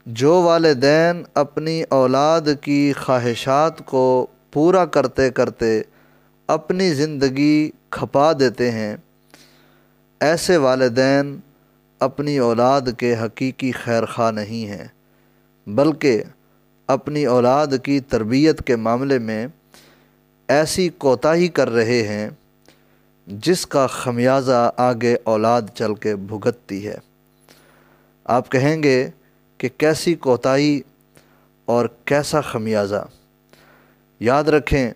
جو والدین اپنی اولاد کی خواہشات کو پورا کرتے کرتے اپنی زندگی کھپا دیتے ہیں، ایسے والدین اپنی اولاد کے حقیقی خیر خواہ نہیں ہیں، بلکہ اپنی اولاد کی تربیت کے معاملے میں ایسی کوتاہی کر رہے ہیں جس کا خمیازہ آگے اولاد چل کے بھگتتی ہے۔ آپ کہیں گے کہ کیسی کوتاہی اور کیسا خمیازہ؟ یاد رکھیں،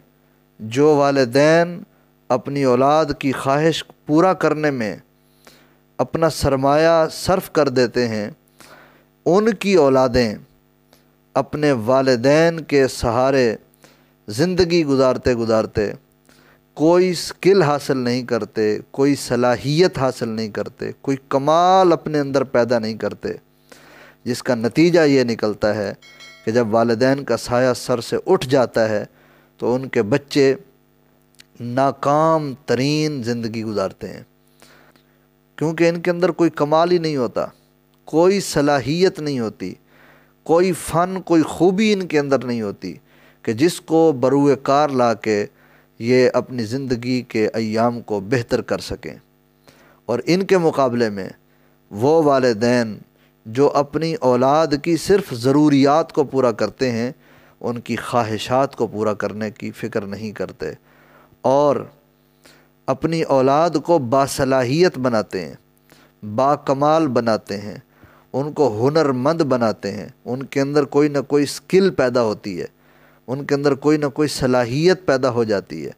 جو والدین اپنی اولاد کی خواہش پورا کرنے میں اپنا سرمایہ صرف کر دیتے ہیں، ان کی اولادیں اپنے والدین کے سہارے زندگی گزارتے گزارتے کوئی سکل حاصل نہیں کرتے، کوئی صلاحیت حاصل نہیں کرتے، کوئی کمال اپنے اندر پیدا نہیں کرتے، جس کا نتیجہ یہ نکلتا ہے کہ جب والدین کا سایہ سر سے اٹھ جاتا ہے تو ان کے بچے ناکام ترین زندگی گزارتے ہیں، کیونکہ ان کے اندر کوئی کمال ہی نہیں ہوتا، کوئی صلاحیت نہیں ہوتی، کوئی فن، کوئی خوبی ان کے اندر نہیں ہوتی کہ جس کو بروئے کار لا کے یہ اپنی زندگی کے ایام کو بہتر کر سکیں۔ اور ان کے مقابلے میں وہ والدین جو اپنی اولاد کی صرف ضروریات کو پورا کرتے ہیں، ان کی خواہشات کو پورا کرنے کی فکر نہیں کرتے، اور اپنی اولاد کو باصلاحیت بناتے ہیں، باکمال بناتے ہیں، ان کو ہنرمند بناتے ہیں، ان کے اندر کوئی نہ کوئی سکل پیدا ہوتی ہے، ان کے اندر کوئی نہ کوئی صلاحیت پیدا ہو جاتی ہے۔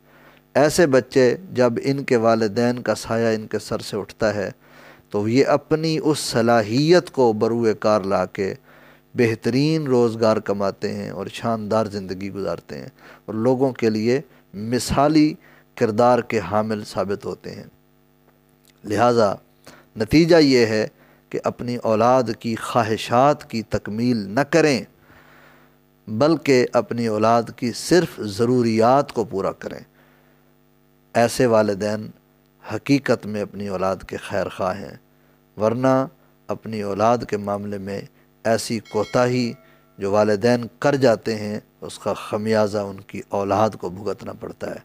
ایسے بچے جب ان کے والدین کا سایہ ان کے سر سے اٹھتا ہے تو یہ اپنی اس صلاحیت کو بروئے کار لا کے بہترین روزگار کماتے ہیں اور شاندار زندگی گزارتے ہیں، اور لوگوں کے لیے مثالی کردار کے حامل ثابت ہوتے ہیں۔ لہٰذا نتیجہ یہ ہے کہ اپنی اولاد کی خواہشات کی تکمیل نہ کریں، بلکہ اپنی اولاد کی صرف ضروریات کو پورا کریں۔ ایسے والدین حقیقت میں اپنی اولاد کے خیر خواہ ہیں، ورنہ اپنی اولاد کے معاملے میں ایسی کوتاہی جو والدین کر جاتے ہیں، اس کا خمیازہ ان کی اولاد کو بھگتنا پڑتا ہے۔